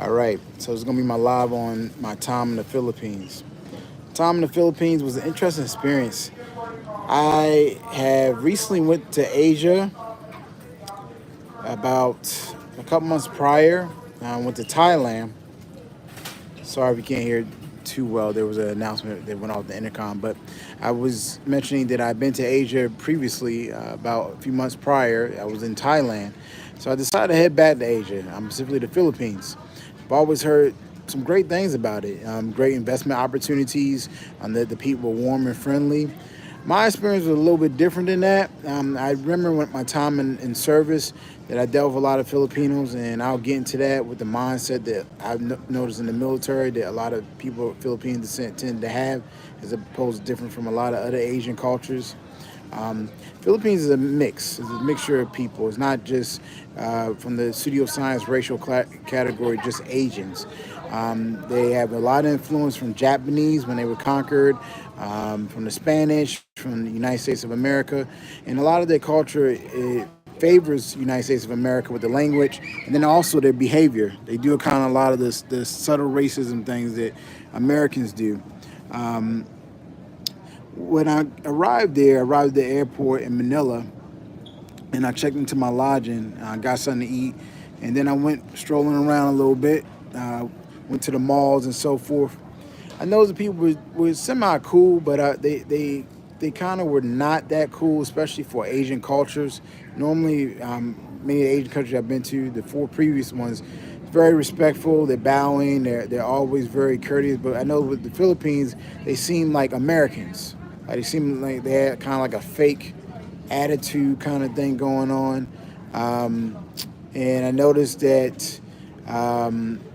All right, so it's gonna be my live on my time in the Philippines. Time in the Philippines was an interesting experience. I have recently went to Asia about a couple months prior. I went to Thailand. Sorry if you can't hear too well. There was an announcement that went off the intercom, but I was mentioning that I've been to Asia previously, about a few months prior. I was in Thailand, so I decided to head back to Asia, specifically the Philippines. I've always heard some great things about it. Great investment opportunities. That the people were warm and friendly. My experience was a little bit different than that. I remember when my time in service that I dealt with a lot of Filipinos, and I'll get into that with the mindset that I've noticed in the military that a lot of people of Philippine descent tend to have, as opposed to different from a lot of other Asian cultures. Um, Philippines is a mix. It's a mixture of people. It's not just from the pseudoscience racial category, just Asians. They have a lot of influence from Japanese when they were conquered, from the Spanish, from the United States of America, and a lot of their culture favors the United States of America with the language, and then also their behavior. They do kind of a lot of the subtle racism things that Americans do. Um, when I arrived there, I arrived at the airport in Manila, and I checked into my lodging. I got something to eat, and then I went strolling around a little bit. Went to the malls and so forth. I know the people were semi cool, but they kind of were not that cool, especially for Asian cultures. Normally, many Asian countries I've been to, the four previous ones, very respectful. They're bowing. They're always very courteous. But I know with the Philippines, they seem like Americans. Like they seem like they had kind of like a fake attitude kind of thing going on. Um, and I noticed that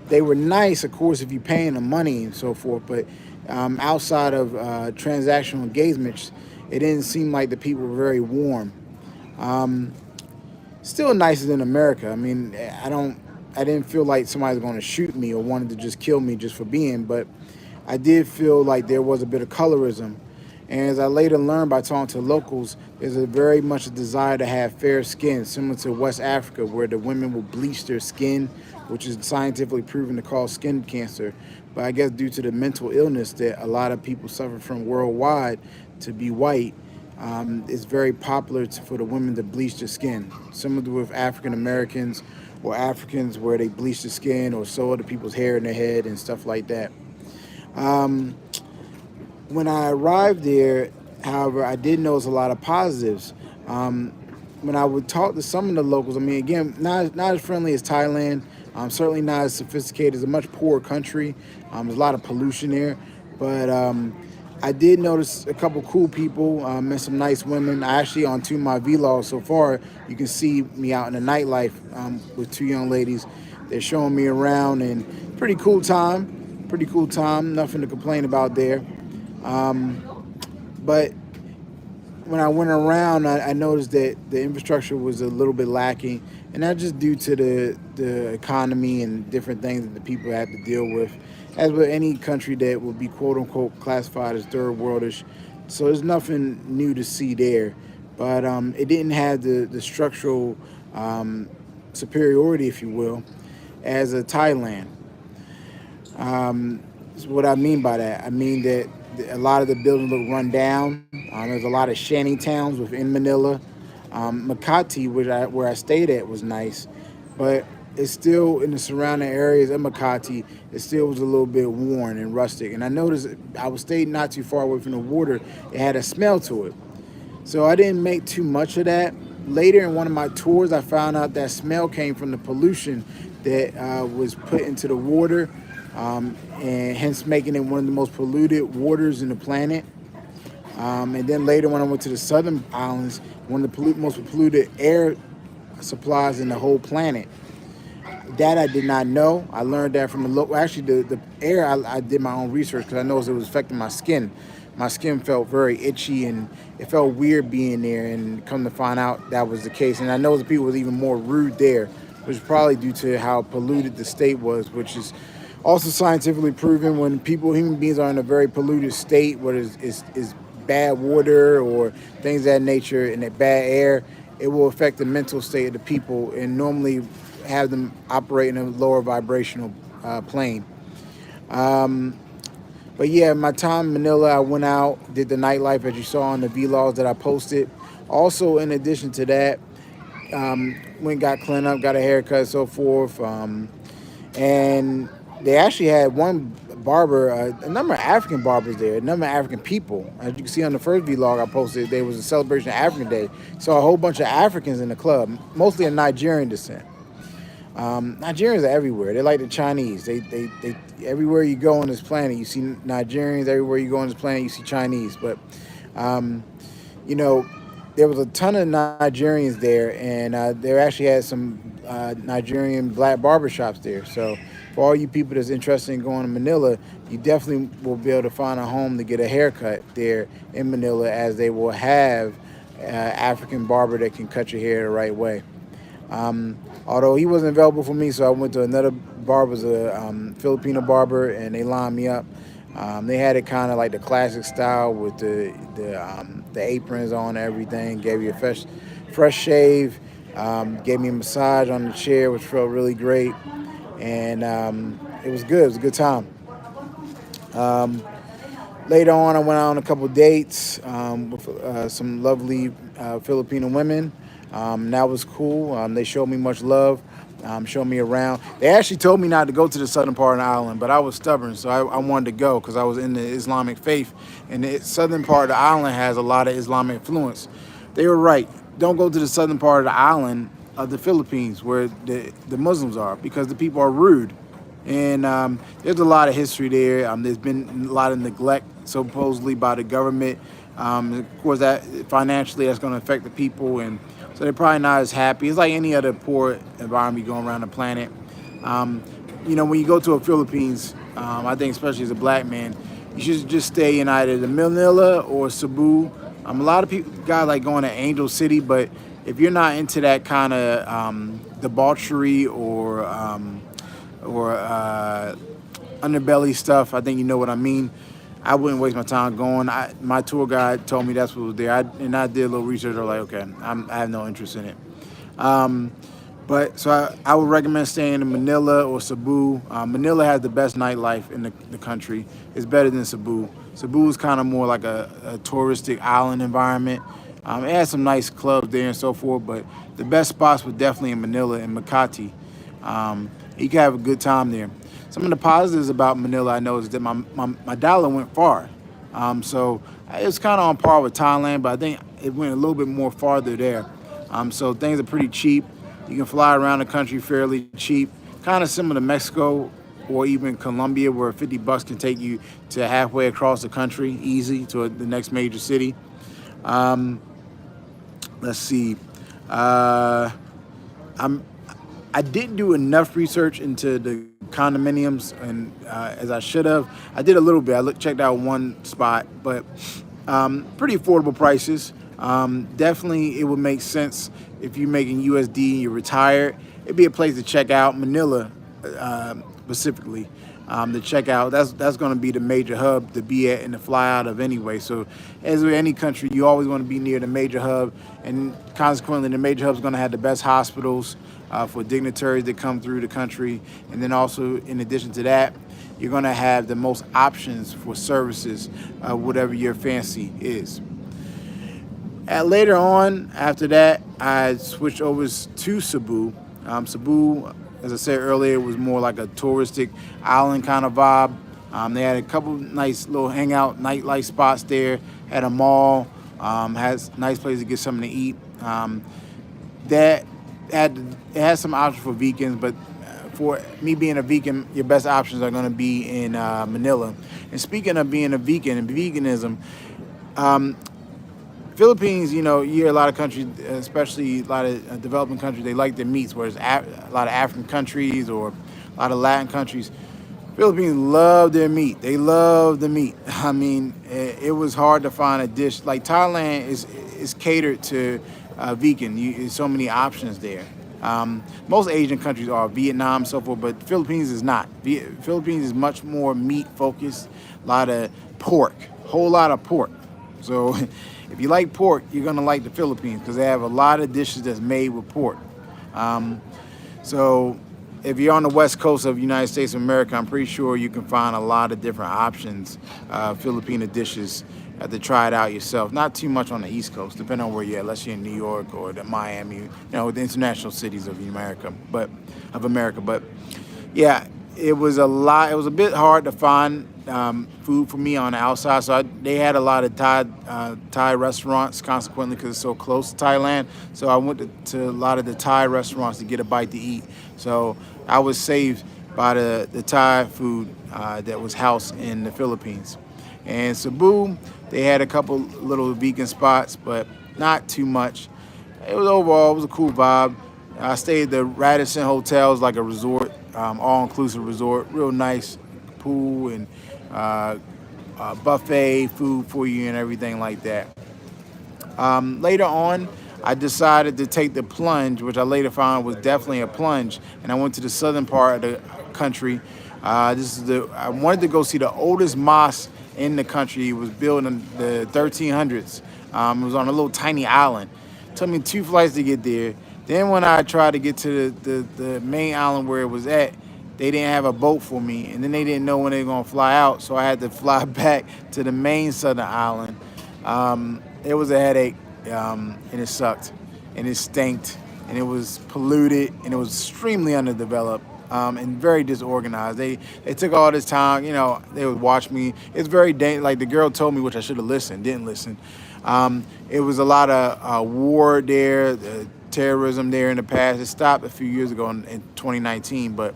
they were nice, of course, if you're paying them money and so forth. But outside of transactional engagements, it didn't seem like the people were very warm. Um, Still nicer than America. I mean, I didn't feel like somebody was going to shoot me or wanted to just kill me just for being, but I did feel like there was a bit of colorism. And as I later learned by talking to locals, there's a very much a desire to have fair skin, similar to West Africa, where the women will bleach their skin, which is scientifically proven to cause skin cancer. But I guess due to the mental illness that a lot of people suffer from worldwide, to be white, it's very popular for the women to bleach their skin, similar to with African Americans or Africans where they bleach the skin or sew other people's hair in their head and stuff like that. Um, when I arrived there, however, I did notice a lot of positives. Um, when I would talk to some of the locals, I mean, again, not as friendly as Thailand, certainly not as sophisticated. It's a much poorer country. There's a lot of pollution there, but I did notice a couple cool people, met some nice women. I actually, on two of my vlogs so far, you can see me out in the nightlife with two young ladies. They're showing me around, and pretty cool time. Pretty cool time. Nothing to complain about there. Um, but when I went around, I noticed that the infrastructure was a little bit lacking, and that's just due to the economy and different things that the people have to deal with, as with any country that would be quote unquote classified as third worldish. So there's nothing new to see there, but it didn't have the structural superiority, if you will, as a Thailand. So what I mean by that, I mean that a lot of the buildings look run down. There's a lot of shanty towns within Manila. Makati, where I stayed at, was nice, but it's still in the surrounding areas of Makati. It still was a little bit worn and rustic. And I noticed I was staying not too far away from the water. It had a smell to it, so I didn't make too much of that. Later in one of my tours, I found out that smell came from the pollution that was put into the water, and hence making it one of the most polluted waters in the planet. And then later, when I went to the southern islands, one of the most polluted air supplies in the whole planet. That I did not know. I learned that from the local. Actually, the air, I did my own research because I noticed it was affecting my skin. My skin felt very itchy and it felt weird being there. And come to find out that was the case. And I know the people was even more rude there, which is probably due to how polluted the state was, which is also scientifically proven. When human beings are in a very polluted state, whether it's bad water or things of that nature and that bad air, it will affect the mental state of the people and normally have them operate in a lower vibrational plane. Um, but yeah, my time in Manila, I went out, did the nightlife as you saw on the vlogs that I posted. Also, in addition to that, went got cleaned up, got a haircut, so forth. And they actually had one barber, a number of African barbers there, a number of African people. As you can see on the first vlog I posted, there was a celebration of African Day. Saw a whole bunch of Africans in the club, mostly of Nigerian descent. Nigerians are everywhere. They're like the Chinese. They everywhere you go on this planet, you see Nigerians. Everywhere you go on this planet, you see Chinese. But um, you know, there was a ton of Nigerians there, and there actually had some Nigerian black barbershops there. So for all you people that's interested in going to Manila, you definitely will be able to find a home to get a haircut there in Manila, as they will have African barber that can cut your hair the right way. Although he wasn't available for me, so I went to another barber, was a Filipino barber, and they lined me up. They had it kind of like the classic style with the aprons on and everything. Gave you a fresh shave. Gave me a massage on the chair, which felt really great, and it was good. It was a good time. Um, Later on, I went out on a couple dates with some lovely Filipino women. That was cool. They showed me much love, showed me around. They actually told me not to go to the southern part of the island, but I was stubborn, so I wanted to go because I was in the Islamic faith. And the southern part of the island has a lot of Islamic influence. They were right. Don't go to the southern part of the island of the Philippines where the Muslims are, because the people are rude. And there's a lot of history there. There's been a lot of neglect, supposedly, by the government. Of course, that financially, that's going to affect the people, and so they're probably not as happy. It's like any other poor environment going around the planet. When you go to the Philippines, I think especially as a black man, you should just stay in either the Manila or Cebu. A lot of people guys like going to Angel City, but if you're not into that kind of debauchery or underbelly stuff, I think you know what I mean. I wouldn't waste my time going. My tour guide told me that's what was there. I did a little research. I was like, okay, I have no interest in it. So I would recommend staying in Manila or Cebu. Manila has the best nightlife in the country. It's better than Cebu. Cebu is kind of more like a touristic island environment. It has some nice clubs there and so forth, but the best spots were definitely in Manila and Makati. You can have a good time there. Some of the positives about Manila I know is that my dollar went far. So it's kind of on par with Thailand, but I think it went a little bit more farther there. So things are pretty cheap. You can fly around the country fairly cheap, kind of similar to Mexico or even Colombia, where 50 bucks can take you to halfway across the country, easy, to the next major city. Let's see. I didn't do enough research into the condominiums, and as I should have. I did a little bit. Checked out one spot, but pretty affordable prices. Definitely, it would make sense if you're making USD and you're retired. It'd be a place to check out. Manila, specifically, to check out. That's going to be the major hub to be at and to fly out of anyway. So, as with any country, you always want to be near the major hub, and consequently, the major hub is going to have the best hospitals for dignitaries that come through the country, and then also, in addition to that, you're going to have the most options for services, whatever your fancy is. Later on, after that, I switched over to Cebu. Cebu, as I said earlier, was more like a touristic island kind of vibe. They had a couple nice little hangout nightlife spots there. Had a mall. Has nice place to get something to eat. It had some options for vegans, but for me being a vegan, your best options are going to be in Manila. And speaking of being a vegan and veganism, Philippines, you hear a lot of countries, especially a lot of developing countries, they like their meats, whereas a lot of African countries or a lot of Latin countries, Philippines love their meat. They love the meat. I mean, it was hard to find a dish. Like Thailand is catered to vegan. There's so many options there. Most Asian countries are, Vietnam, so forth, but Philippines is not. Philippines is much more meat focused, a lot of pork, whole lot of pork. So if you like pork, you're gonna like the Philippines because they have a lot of dishes that's made with pork. So if you're on the west coast of the United States of America, I'm pretty sure you can find a lot of different options, Filipino dishes. You have to try it out yourself. Not too much on the East Coast, depending on where you're at, unless you're in New York or the Miami, the international cities of America. But yeah, it was a lot. It was a bit hard to find food for me on the outside. So they had a lot of Thai restaurants, consequently, because it's so close to Thailand. So I went to a lot of the Thai restaurants to get a bite to eat. So I was saved by the Thai food that was housed in the Philippines. And Cebu, they had a couple little vegan spots, but not too much. It was a cool vibe. I stayed at the Radisson Hotels, like a resort, all-inclusive resort, real nice pool and buffet food for you and everything like that. Later on, I decided to take the plunge, which I later found was definitely a plunge, and I went to the southern part of the country. I wanted to go see the oldest mosque in the country. It was built in the 1300s. It was on a little tiny island. It took me 2 flights to get there. Then when I tried to get to the main island where it was at, they didn't have a boat for me, and then they didn't know when they were gonna fly out, so I had to fly back to the main southern island. It was a headache, and it sucked, and it stinked, and it was polluted, and it was extremely underdeveloped, and very disorganized. They took all this time, they would watch me. It's very like the girl told me, which I should have listened, didn't listen. It was a lot of war there, terrorism there in the past. It stopped a few years ago in 2019, but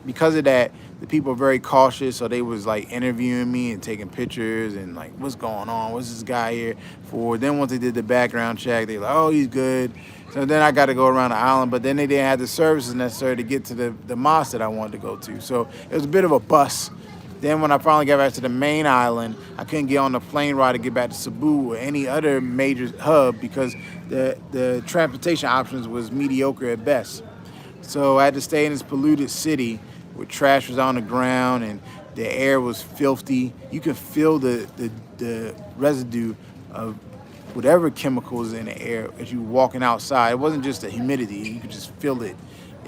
because of that, the people are very cautious. So they was like interviewing me and taking pictures and like, what's going on? What's this guy here for? Then once they did the background check, they were like, oh, he's good. So then I got to go around the island, but then they didn't have the services necessary to get to the mosque that I wanted to go to. So it was a bit of a bust. Then when I finally got back to the main island, I couldn't get on the plane ride to get back to Cebu or any other major hub because the transportation options was mediocre at best. So I had to stay in this polluted city where trash was on the ground and the air was filthy. You could feel the residue of whatever chemicals in the air as you walking outside. It wasn't just the humidity; you could just feel it.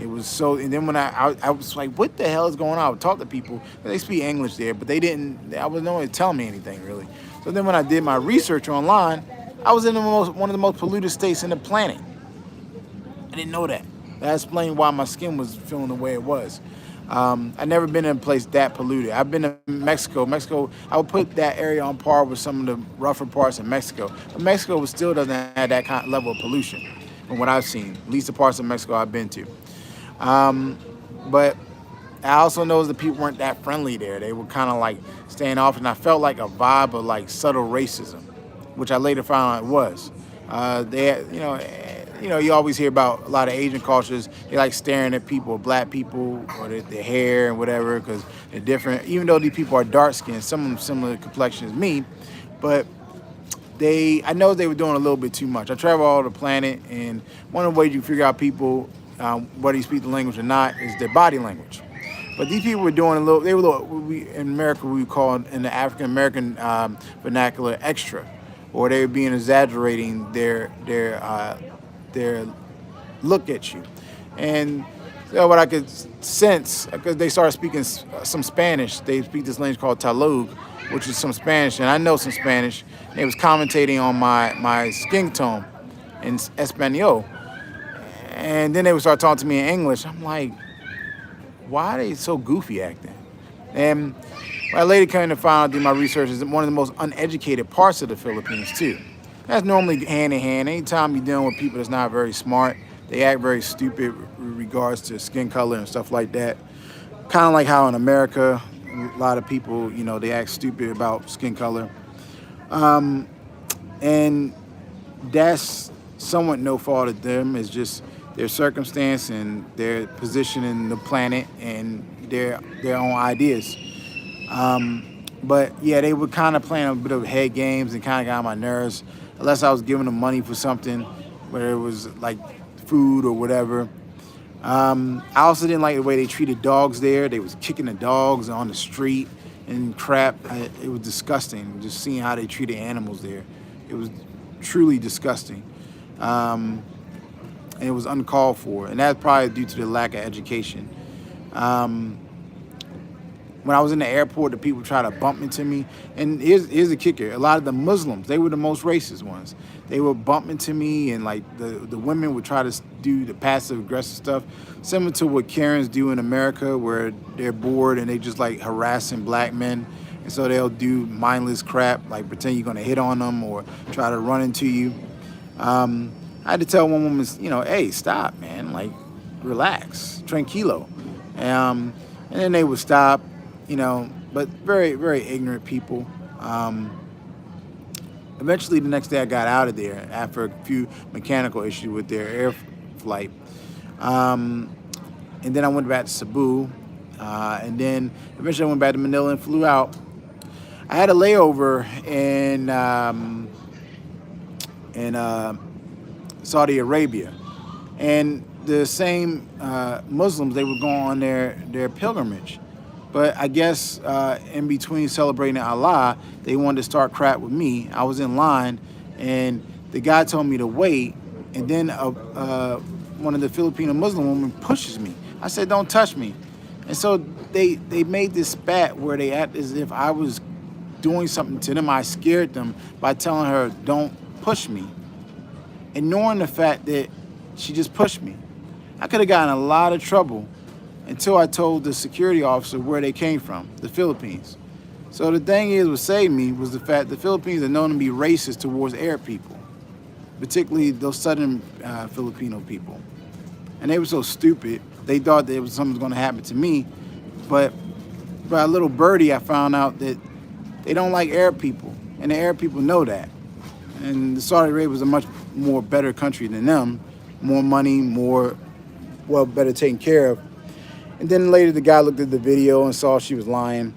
It was so. And then when I was like, "What the hell is going on?" I would talk to people. They speak English there, but they didn't. I was no one to tell me anything really. So then when I did my research online, I was in one of the most polluted states in the planet. I didn't know that. That explained why my skin was feeling the way it was. I've never been in a place that polluted. I've been to Mexico. Mexico, I would put that area on par with some of the rougher parts of Mexico. But Mexico still doesn't have that kind of level of pollution from what I've seen, at least the parts of Mexico I've been to. But I also know the people weren't that friendly there. They were kind of like staying off, and I felt like a vibe of like subtle racism, which I later found out it was. You always hear about a lot of Asian cultures. They like staring at people, black people, or their hair and whatever, because they're different. Even though these people are dark skinned, some of them similar complexion as me, but I know they were doing a little bit too much. I travel all over the planet, and one of the ways you figure out people, whether you speak the language or not, is their body language. But these people were doing in America, we call in the African American vernacular extra, or they were being exaggerating their look at you. And so what I could sense, because they started speaking some Spanish, they speak this language called Tagalog, which is some Spanish, and I know some Spanish. They was commentating on my skin tone in Espanol. And then they would start talking to me in English. I'm like, why are they so goofy acting? And what I later came to find out through my research is one of the most uneducated parts of the Philippines too. That's normally hand in hand. Anytime you're dealing with people that's not very smart, they act very stupid with regards to skin color and stuff like that. Kind of like how in America, a lot of people, they act stupid about skin color. And that's somewhat no fault of them. It's just their circumstance and their position in the planet and their own ideas. But yeah, they were kind of playing a bit of head games and kind of got on my nerves. Unless I was giving them money for something, whether it was like food or whatever. I also didn't like the way they treated dogs there. They was kicking the dogs on the street and crap. It was disgusting just seeing how they treated animals there. It was truly disgusting. and it was uncalled for, and that's probably due to the lack of education. Um, when I was in the airport, the people try to bump into me. And here's the kicker: a lot of the Muslims, they were the most racist ones. They would bump into me, and like the women would try to do the passive aggressive stuff, similar to what Karens do in America, where they're bored and they just like harassing black men. And so they'll do mindless crap, like pretend you're gonna hit on them or try to run into you. I had to tell one woman, hey, stop, man, like, relax, tranquilo. And then they would stop, but very, very ignorant people. Um, Eventually, the next day, I got out of there after a few mechanical issues with their air flight. Um, and then I went back to Cebu. And then eventually I went back to Manila and flew out. I had a layover in Saudi Arabia, and the same Muslims, they would go on their pilgrimage, but I guess in between celebrating Allah, they wanted to start crap with me. I was in line, and the guy told me to wait, and then one of the Filipino Muslim women pushes me. I said, "Don't touch me," and so they made this spat where they act as if I was doing something to them. I scared them by telling her, "Don't push me," ignoring the fact that she just pushed me. I could have gotten a lot of trouble until I told the security officer where they came from, the Philippines. So the thing is, what saved me was the fact the Philippines are known to be racist towards Arab people, particularly those southern Filipino people. And they were so stupid, they thought that something was going to happen to me. But by a little birdie, I found out that they don't like Arab people, and the Arab people know that. And Saudi Arabia was a much more better country than them, more money, more better taken care of. And then later, the guy looked at the video and saw she was lying,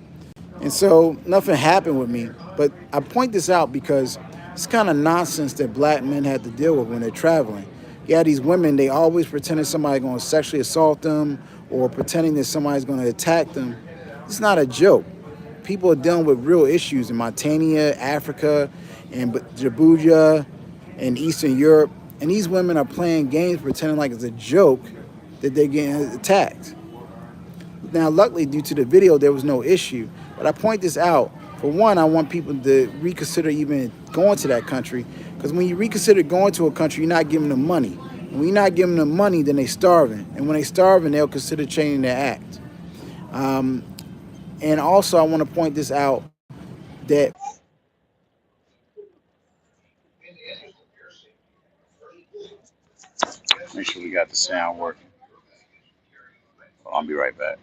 and so nothing happened with me. But I point this out because it's kind of nonsense that black men have to deal with when they're traveling. Yeah, these women, they always pretending somebody's going to sexually assault them or pretending that somebody's going to attack them. It's not a joke. People are dealing with real issues in Mauritania, Africa, and Djibouti, and Eastern Europe. And these women are playing games, pretending like it's a joke that they're getting attacked. Now, luckily, due to the video, there was no issue. But I point this out. For one, I want people to reconsider even going to that country. Because when you reconsider going to a country, you're not giving them money. And when you're not giving them money, then they're starving. And when they're starving, they'll consider changing their act. And also, I want to point this out that Make sure we got the sound working. I'll be right back.